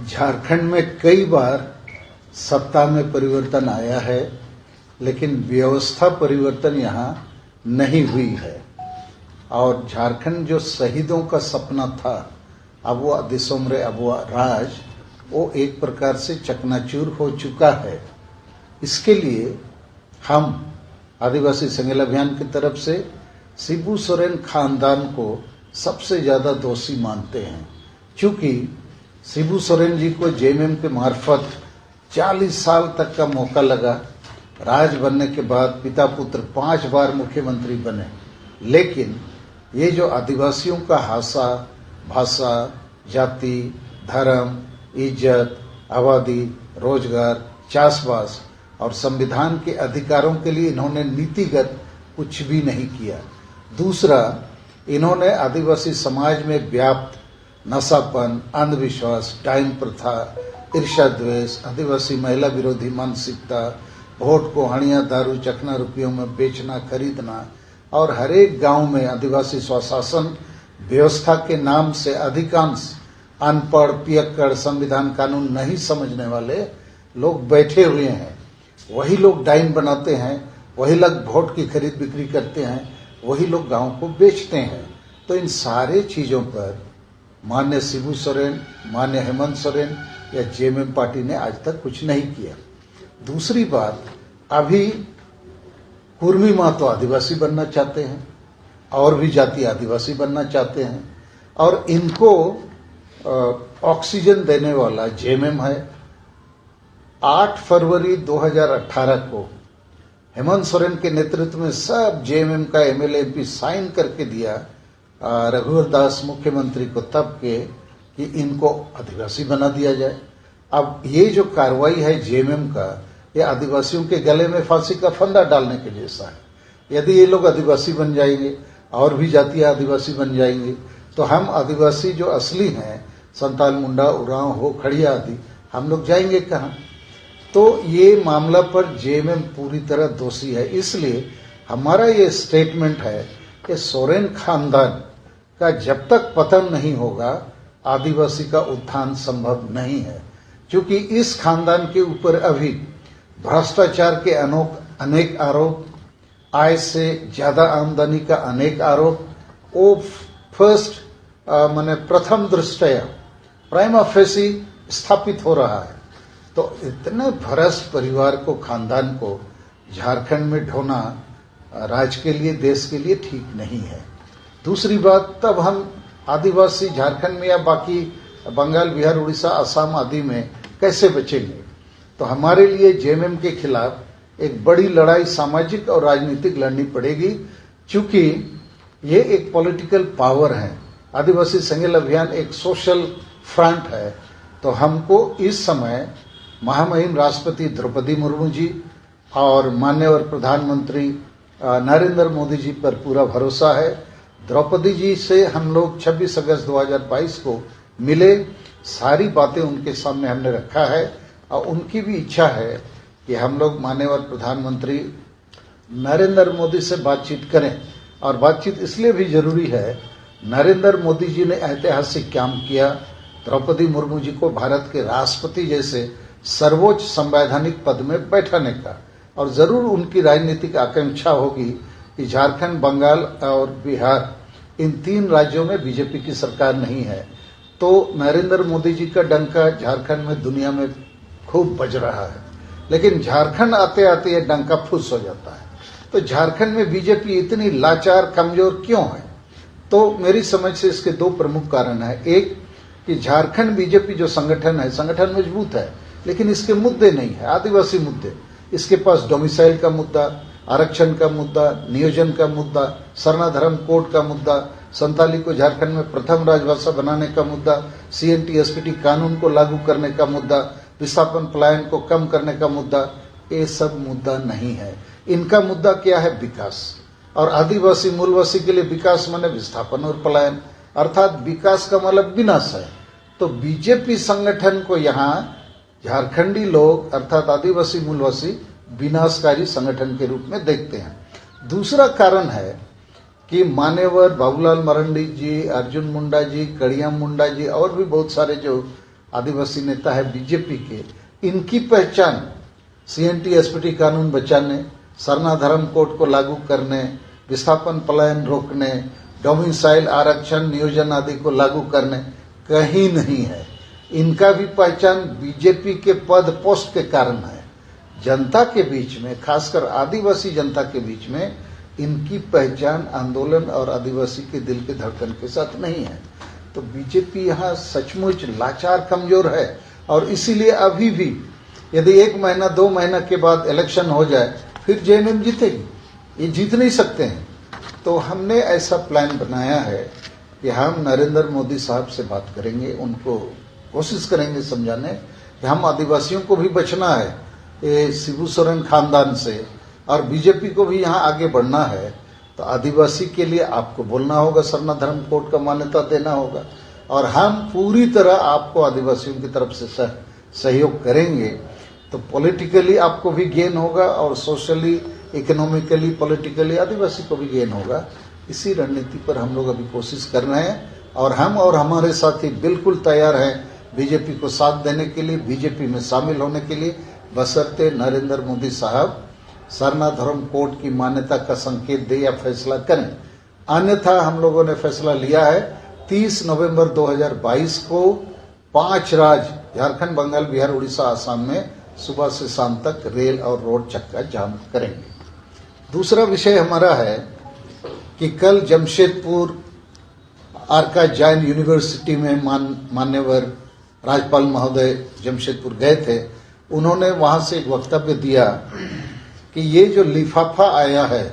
झारखंड में कई बार सत्ता में परिवर्तन आया है, लेकिन व्यवस्था परिवर्तन यहाँ नहीं हुई है। और झारखंड जो शहीदों का सपना था, अबुआ दिसोमरे अबुआ राज, वो एक प्रकार से चकनाचूर हो चुका है। इसके लिए हम आदिवासी संगेल अभियान की तरफ से शिबू सोरेन खानदान को सबसे ज्यादा दोषी मानते हैं, क्योंकि शिबू सोरेन जी को जेएमएम के मार्फत 40 साल तक का मौका लगा। राज बनने के बाद पिता पुत्र 5 बार मुख्यमंत्री बने, लेकिन ये जो आदिवासियों का हासा, भाषा, जाति, धर्म, इज्जत, आबादी, रोजगार, चाषबास और संविधान के अधिकारों के लिए इन्होंने नीतिगत कुछ भी नहीं किया। दूसरा, इन्होंने आदिवासी समाज में व्याप्त नशापन, अंधविश्वास, डाइन प्रथा, ईर्ष्या द्वेष, आदिवासी महिला विरोधी मानसिकता, वोट को हणिया दारू चखना रुपयों में बेचना खरीदना और हर एक गांव में आदिवासी स्वशासन व्यवस्था के नाम से अधिकांश अनपढ़, पियक्कड़, संविधान कानून नहीं समझने वाले लोग बैठे हुए हैं। वही लोग डाइन बनाते हैं, वही लोग वोट की खरीद बिक्री करते हैं, वही लोग गांव को बेचते हैं। तो इन सारे चीजों पर माननीय शिबू सोरेन, माननीय हेमंत सोरेन या जेएमएम पार्टी ने आज तक कुछ नहीं किया। दूसरी बात, अभी कुर्मी महतो आदिवासी बनना चाहते हैं और भी जाति आदिवासी बनना चाहते हैं, और इनको ऑक्सीजन देने वाला जेएमएम है। 8 फरवरी 2018 को हेमंत सोरेन के नेतृत्व में सब जेएमएम का एमएलए एमपी साइन करके दिया रघुवर दास मुख्यमंत्री को तब के कि इनको आदिवासी बना दिया जाए। अब ये जो कार्रवाई है जेएमएम का, ये आदिवासियों के गले में फांसी का फंदा डालने के जैसा है। यदि ये लोग आदिवासी बन जाएंगे और भी जातियां आदिवासी बन जाएंगी, तो हम आदिवासी जो असली हैं, संताल, मुंडा, उरांव, हो, खड़िया आदि, हम लोग जाएंगे कहाँ? तो ये मामला पर जेएमएम पूरी तरह दोषी है। इसलिए हमारा ये स्टेटमेंट है कि सोरेन खानदान का जब तक पतन नहीं होगा, आदिवासी का उत्थान संभव नहीं है। क्योंकि इस खानदान के ऊपर अभी भ्रष्टाचार के अनेक आरोप, आय से ज्यादा आमदनी का अनेक आरोप, वो प्रथम दृष्टया प्राइमा फेसी स्थापित हो रहा है। तो इतने भ्रष्ट परिवार को, खानदान को झारखंड में ढोना राज्य के लिए, देश के लिए ठीक नहीं है। दूसरी बात, तब हम आदिवासी झारखंड में या बाकी बंगाल, बिहार, उड़ीसा, असम आदि में कैसे बचेंगे? तो हमारे लिए जेएमएम के खिलाफ एक बड़ी लड़ाई सामाजिक और राजनीतिक लड़नी पड़ेगी, क्योंकि ये एक पॉलिटिकल पावर है। आदिवासी संगेल अभियान एक सोशल फ्रंट है। तो हमको इस समय महामहिम राष्ट्रपति द्रौपदी मुर्मू जी और माननीय प्रधानमंत्री नरेंद्र मोदी जी पर पूरा भरोसा है। द्रौपदी जी से हम लोग 26 अगस्त 2022 को मिले, सारी बातें उनके सामने हमने रखा है, और उनकी भी इच्छा है कि हम लोग माननीय प्रधानमंत्री नरेंद्र मोदी से बातचीत करें। और बातचीत इसलिए भी जरूरी है, नरेंद्र मोदी जी ने ऐतिहासिक काम किया, द्रौपदी मुर्मू जी को भारत के राष्ट्रपति जैसे सर्वोच्च संवैधानिक पद में बैठाने का, और जरूर उनकी राजनीतिक आकांक्षा होगी कि झारखंड, बंगाल और बिहार, इन 3 राज्यों में बीजेपी की सरकार नहीं है। तो नरेंद्र मोदी जी का डंका झारखंड में, दुनिया में खूब बज रहा है, लेकिन झारखंड आते आते ये डंका फुस हो जाता है। तो झारखंड में बीजेपी इतनी लाचार, कमजोर क्यों है? तो मेरी समझ से इसके 2 प्रमुख कारण है। एक कि झारखंड बीजेपी जो संगठन है, संगठन मजबूत है, लेकिन इसके मुद्दे नहीं है, आदिवासी मुद्दे। इसके पास डोमिसाइल का मुद्दा, आरक्षण का मुद्दा, नियोजन का मुद्दा, सरना-धर्म कोड का मुद्दा, संताली को झारखंड में प्रथम राजभाषा बनाने का मुद्दा, सीएनटी एसपीटी कानून को लागू करने का मुद्दा, विस्थापन पलायन को कम करने का मुद्दा, ये सब मुद्दा नहीं है। इनका मुद्दा क्या है? विकास। और आदिवासी मूलवासी के लिए विकास माने विस्थापन और पलायन, अर्थात विकास का मतलब विनाश है। तो बीजेपी संगठन को यहाँ झारखंडी लोग, अर्थात आदिवासी मूलवासी, विनाशकारी संगठन के रूप में देखते हैं। दूसरा कारण है कि मान्यवर बाबूलाल मरांडी जी, अर्जुन मुंडा जी, कड़िया मुंडा जी और भी बहुत सारे जो आदिवासी नेता है बीजेपी के, इनकी पहचान CNT SPT कानून बचाने, सरना धर्म कोड को लागू करने, विस्थापन पलायन रोकने, डोमिसाइल आरक्षण नियोजन आदि को लागू करने कहीं नहीं है। इनका भी पहचान बीजेपी के पद पोस्ट के कारण है। जनता के बीच में, खासकर आदिवासी जनता के बीच में इनकी पहचान आंदोलन और आदिवासी के दिल के धड़कन के साथ नहीं है। तो बीजेपी यहाँ सचमुच लाचार कमजोर है और इसीलिए अभी भी यदि 1 महीना 2 महीना के बाद इलेक्शन हो जाए फिर JMM जीतेगी, ये जीत नहीं सकते हैं। तो हमने ऐसा प्लान बनाया है कि हम नरेंद्र मोदी साहब से बात करेंगे, उनको कोशिश करेंगे समझाने कि हम आदिवासियों को भी बचना है ये शिबू सोरेन खानदान से और बीजेपी को भी यहाँ आगे बढ़ना है। तो आदिवासी के लिए आपको बोलना होगा, सरना धर्म कोड का मान्यता देना होगा और हम पूरी तरह आपको आदिवासियों की तरफ से सहयोग करेंगे। तो पॉलिटिकली आपको भी गेन होगा और सोशली, इकोनॉमिकली, पॉलिटिकली आदिवासी को भी गेन होगा। इसी रणनीति पर हम लोग अभी कोशिश कर रहे हैं और हम और हमारे साथी बिल्कुल तैयार हैं बीजेपी को साथ देने के लिए, बीजेपी में शामिल होने के लिए, बशर्ते नरेंद्र मोदी साहब सरना धर्म कोड की मान्यता का संकेत दे या फैसला करें। अन्यथा हम लोगों ने फैसला लिया है 30 नवंबर 2022 को 5 राज्य झारखंड, बंगाल, बिहार, उड़ीसा, आसाम में सुबह से शाम तक रेल और रोड चक्का जाम करेंगे। दूसरा विषय हमारा है कि कल जमशेदपुर आर्का जैन यूनिवर्सिटी में मान्यवर राज्यपाल महोदय जमशेदपुर गए थे। उन्होंने वहां से एक वक्तव्य दिया कि ये जो लिफाफा आया है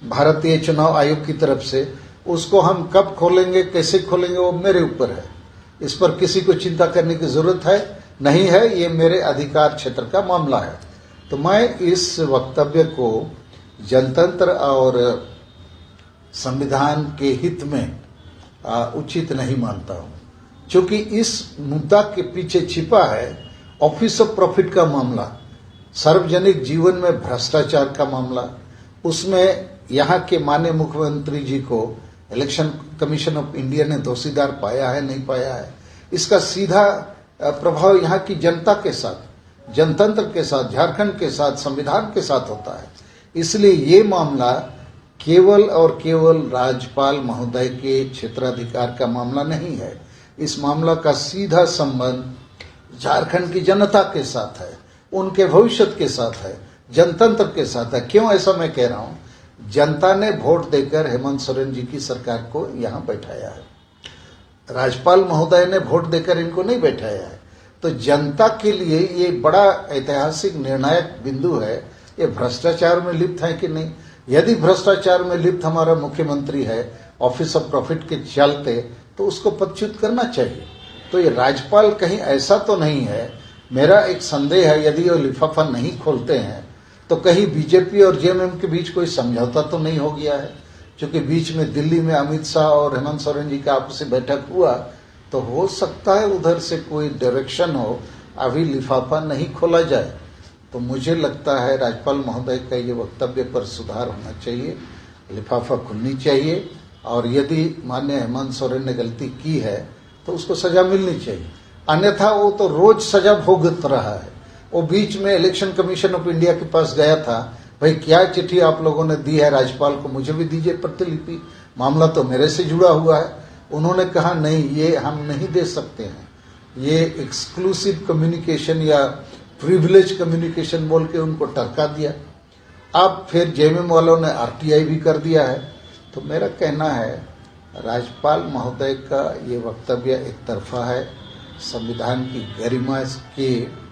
भारतीय चुनाव आयोग की तरफ से, उसको हम कब खोलेंगे, कैसे खोलेंगे, वो मेरे ऊपर है। इस पर किसी को चिंता करने की जरूरत है नहीं है, ये मेरे अधिकार क्षेत्र का मामला है। तो मैं इस वक्तव्य को जनतंत्र और संविधान के हित में उचित नहीं मानता हूं, क्योंकि इस मुद्दा के पीछे छिपा है ऑफिस ऑफ प्रॉफिट का मामला, सार्वजनिक जीवन में भ्रष्टाचार का मामला। उसमें यहाँ के माननीय मुख्यमंत्री जी को इलेक्शन कमीशन ऑफ इंडिया ने दोषीदार पाया है, नहीं पाया है, इसका सीधा प्रभाव यहाँ की जनता के साथ, जनतंत्र के साथ, झारखंड के साथ, संविधान के साथ होता है। इसलिए ये मामला केवल और केवल राज्यपाल महोदय के क्षेत्राधिकार का मामला नहीं है। इस मामला का सीधा संबंध झारखंड की जनता के साथ है, उनके भविष्य के साथ है, जनतंत्र के साथ है। क्यों ऐसा मैं कह रहा हूं? जनता ने वोट देकर हेमंत सोरेन जी की सरकार को यहां बैठाया है, राज्यपाल महोदय ने वोट देकर इनको नहीं बैठाया है। तो जनता के लिए ये बड़ा ऐतिहासिक निर्णायक बिंदु है, ये भ्रष्टाचार में लिप्त है कि नहीं। यदि भ्रष्टाचार में लिप्त हमारा मुख्यमंत्री है ऑफिस ऑफ प्रॉफिट के चलते, तो उसको पदच्युत करना चाहिए। तो ये राज्यपाल कहीं ऐसा तो नहीं है। मेरा एक संदेह है, यदि वो लिफाफा नहीं खोलते हैं तो कहीं बीजेपी और JMM के बीच कोई समझौता तो नहीं हो गया है, क्योंकि बीच में दिल्ली में अमित शाह और हेमंत सोरेन जी का आपसी बैठक हुआ, तो हो सकता है उधर से कोई डायरेक्शन हो, अभी लिफाफा नहीं खोला जाए। तो मुझे लगता है राज्यपाल महोदय का ये वक्तव्य पर सुधार होना चाहिए, लिफाफा खुलनी चाहिए और यदि माननीय हेमंत सोरेन ने गलती की है तो उसको सजा मिलनी चाहिए। अन्यथा वो तो रोज सजा भुगत रहा है। वो बीच में इलेक्शन कमीशन ऑफ इंडिया के पास गया था, भाई क्या चिट्ठी आप लोगों ने दी है राज्यपाल को, मुझे भी दीजिए प्रतिलिपि, मामला तो मेरे से जुड़ा हुआ है। उन्होंने कहा नहीं, ये हम नहीं दे सकते हैं, ये एक्सक्लूसिव कम्युनिकेशन या प्रिविलेज कम्युनिकेशन बोल के उनको टरका दिया। अब फिर JMM वालों ने RTI भी कर दिया है। तो मेरा कहना है राज्यपाल महोदय का ये वक्तव्य एक तरफा है, संविधान की गरिमा के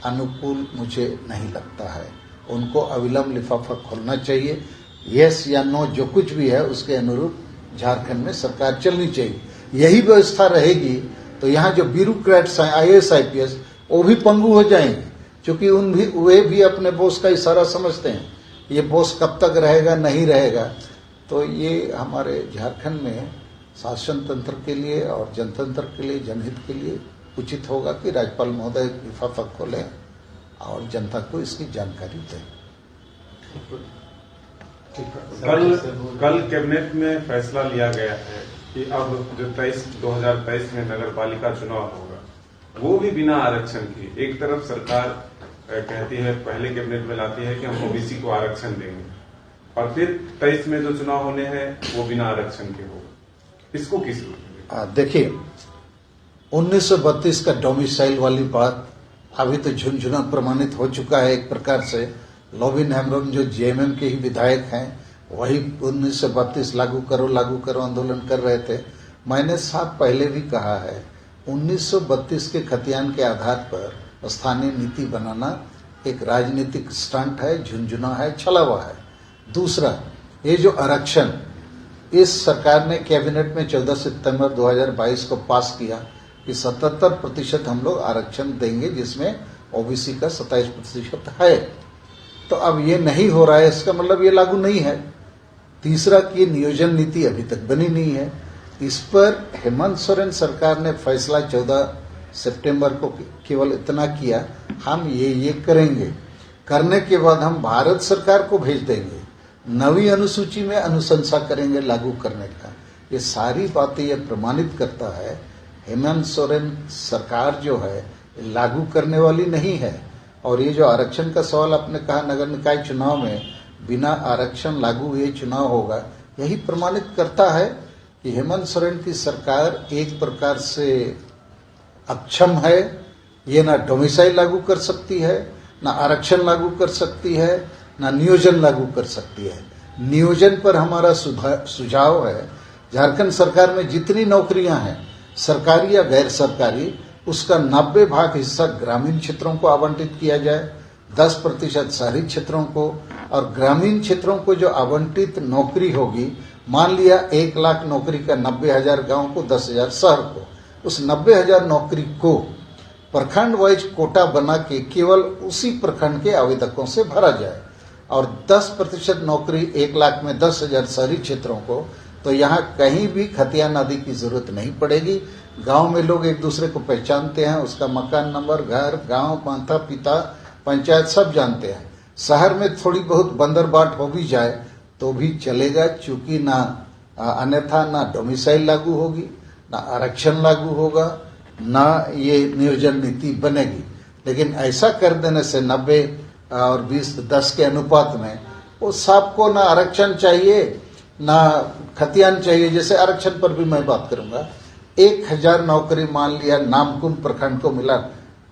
अनुकूल मुझे नहीं लगता है। उनको अविलंब लिफाफा खोलना चाहिए, यस या नो जो कुछ भी है उसके अनुरूप झारखंड में सरकार चलनी चाहिए। यही व्यवस्था रहेगी तो यहाँ जो ब्यूरोक्रेट्स हैं IAS IPS वो भी पंगु हो जाएंगे, क्योंकि वे भी अपने बॉस का इशारा समझते हैं, ये बॉस कब तक रहेगा नहीं रहेगा। तो ये हमारे झारखंड में शासन तंत्र के लिए और जनतंत्र के लिए, जनहित के लिए उचित होगा कि राज्यपाल महोदय लिफाफा खोलें और जनता को इसकी जानकारी दें। कल कैबिनेट में फैसला लिया गया है कि अब जो 2023 में नगर पालिका चुनाव होगा वो भी बिना आरक्षण के, एक तरफ सरकार कहती है, पहले कैबिनेट में लाती है कि हम ओबीसी को आरक्षण देंगे, और फिर 23 में जो चुनाव होने हैं वो बिना आरक्षण के होगा, इसको किस रूप में? देखिए, 1932 का डोमिसाइल वाली बात अभी तो झुनझुना प्रमाणित हो चुका है। एक प्रकार से लॉबिन हेम्ब्रम जो जेएमएम के ही विधायक हैं वही 1932 लागू करो आंदोलन कर रहे थे। मैंने साफ पहले भी कहा है, 1932 के खतियान के आधार पर स्थानीय नीति बनाना एक राजनीतिक स्टंट है, झुनझुना है, छलावा है। दूसरा, ये जो आरक्षण इस सरकार ने कैबिनेट में 14 सितंबर 2022 को पास किया कि 77% हम लोग आरक्षण देंगे, जिसमें ओबीसी का 27% है। तो अब ये नहीं हो रहा है, इसका मतलब ये लागू नहीं है। तीसरा कि नियोजन नीति अभी तक बनी नहीं है। इस पर हेमंत सोरेन सरकार ने फैसला 14 सितंबर को केवल इतना किया, हम ये करेंगे, करने के बाद हम भारत सरकार को भेज देंगे, नवी अनुसूची में अनुशंसा करेंगे लागू करने का। ये सारी बातें ये प्रमाणित करता है हेमंत सोरेन सरकार जो है लागू करने वाली नहीं है। और ये जो आरक्षण का सवाल आपने कहा, नगर निकाय चुनाव में बिना आरक्षण लागू हुए चुनाव होगा, यही प्रमाणित करता है कि हेमंत सोरेन की सरकार एक प्रकार से अक्षम है। ये ना डोमिसाइल लागू कर सकती है, ना आरक्षण लागू कर सकती है, ना नियोजन लागू कर सकती है। नियोजन पर हमारा सुझाव है, झारखंड सरकार में जितनी नौकरियां हैं सरकारी या गैर सरकारी, उसका 90% हिस्सा ग्रामीण क्षेत्रों को आवंटित किया जाए, 10% शहरी क्षेत्रों को, और ग्रामीण क्षेत्रों को जो आवंटित नौकरी होगी, मान लिया 1 लाख नौकरी का 90,000 गांव को, 10,000 शहर को, उस 90,000 नौकरी को प्रखंड वाइज कोटा बना के केवल उसी प्रखंड के आवेदकों से भरा जाए, और 10% नौकरी 1 लाख में 10,000 शहरी क्षेत्रों को, तो यहाँ कहीं भी खतियान आदि की जरूरत नहीं पड़ेगी। गांव में लोग एक दूसरे को पहचानते हैं, उसका मकान नंबर, घर, गांव, माता पिता, पंचायत सब जानते हैं। शहर में थोड़ी बहुत बंदरबाट हो भी जाए तो भी चलेगा, चूंकि ना अन्यथा ना डोमिसाइल लागू होगी, ना आरक्षण लागू होगा, ना ये नियोजन नीति बनेगी। लेकिन ऐसा कर देने से 90 और 20-10 के अनुपात में वो सबको ना आरक्षण चाहिए ना खतियान चाहिए। जैसे आरक्षण पर भी मैं बात करूंगा, 1,000 नौकरी मान लिया नामकुम प्रखंड को मिला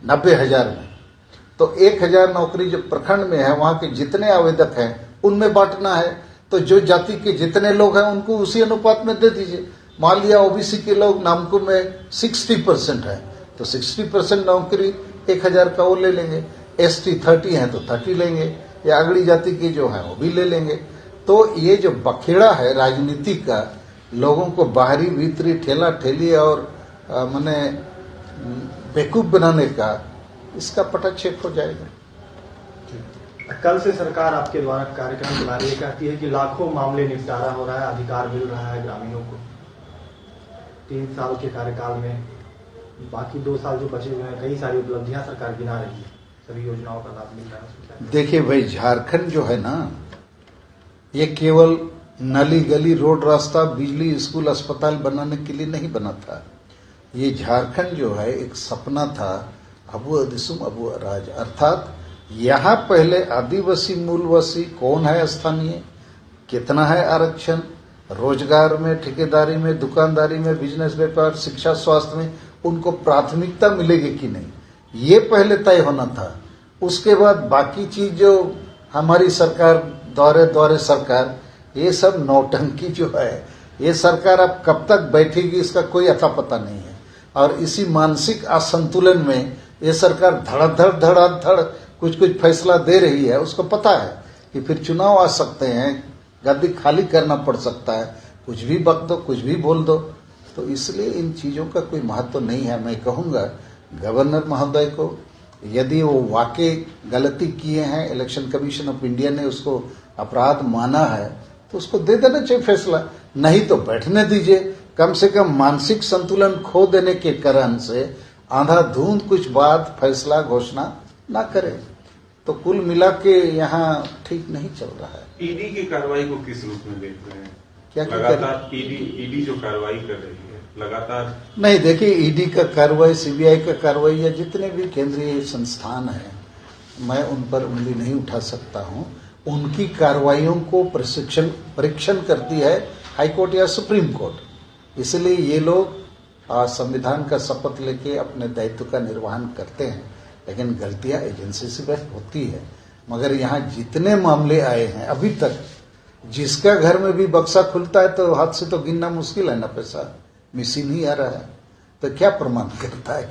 90,000 में, तो 1,000 नौकरी जो प्रखंड में है वहां के जितने आवेदक हैं उनमें बांटना है। तो जो जाति के जितने लोग हैं उनको उसी अनुपात में दे दीजिए। मान लिया ओबीसी के लोग नामकुम में 60% है, तो 60% नौकरी 1,000 का वो ले लेंगे। एसटी 30 है तो 30 लेंगे, या अगड़ी जाति की जो है वो भी ले लेंगे। तो ये जो बखेड़ा है राजनीति का, लोगों को बाहरी भीतरी ठेला ठेली और माने बेवकूफ बनाने का, इसका पटाक्षेप हो जाएगा। कल से सरकार आपके द्वारा कार्यक्रम चला रही है, कहती है कि लाखों मामले निपटारा हो रहा है, अधिकार मिल रहा है ग्रामीणों को। 3 साल के कार्यकाल में बाकी 2 साल जो बचे हुए हैं, कई सारी उपलब्धियां सरकार गिना रही है, सभी योजनाओं का लाभ मिल रहा है। देखिए भाई, झारखंड जो है ना, ये केवल नाली गली रोड रास्ता बिजली स्कूल अस्पताल बनाने के लिए नहीं बना था। ये झारखंड जो है एक सपना था, अबू अदिसुम अबू राज, अर्थात यहाँ पहले आदिवासी मूलवासी कौन है, स्थानीय कितना है, आरक्षण रोजगार में, ठेकेदारी में, दुकानदारी में, बिजनेस व्यापार, शिक्षा, स्वास्थ्य में उनको प्राथमिकता मिलेगी कि नहीं, ये पहले तय होना था। उसके बाद बाकी चीज जो हमारी सरकार दौरे सरकार, ये सब नौटंकी जो है, ये सरकार अब कब तक बैठेगी इसका कोई अता पता नहीं है। और इसी मानसिक असंतुलन में ये सरकार धड़ाधड़ कुछ फैसला दे रही है। उसको पता है कि फिर चुनाव आ सकते हैं, गद्दी खाली करना पड़ सकता है, कुछ भी बक दो, कुछ भी बोल दो, तो इसलिए इन चीजों का कोई महत्व नहीं है। मैं कहूंगा गवर्नर महोदय को, यदि वो वाकई गलती किए हैं, इलेक्शन कमीशन ऑफ इंडिया ने उसको अपराध माना है, तो उसको दे देना चाहिए फैसला, नहीं तो बैठने दीजिए। कम से कम मानसिक संतुलन खो देने के कारण से आंधाधुंध कुछ बात फैसला घोषणा ना करे, तो कुल मिला के यहाँ ठीक नहीं चल रहा है। ईडी की कार्रवाई को किस रूप में देख रहे हैं? क्या क्या लगातार ईडी जो कार्रवाई कर रही है लगातार। नहीं, देखिए ईडी का कार्रवाई, सीबीआई का कार्रवाई या जितने भी केंद्रीय संस्थान हैं, मैं उन पर उंगली नहीं उठा सकता हूं। उनकी कार्रवाइयों को परीक्षण करती है हाईकोर्ट या सुप्रीम कोर्ट। इसलिए ये लोग संविधान का शपथ लेके अपने दायित्व का निर्वहन करते हैं, लेकिन गलतियां एजेंसी से बस होती है। मगर यहाँ जितने मामले आए हैं अभी तक, जिसका घर में भी बक्सा खुलता है तो हाथ से तो गिनना मुश्किल है ना पैसा, मशीन ही आ रहा है, तो क्या प्रमाण करता है।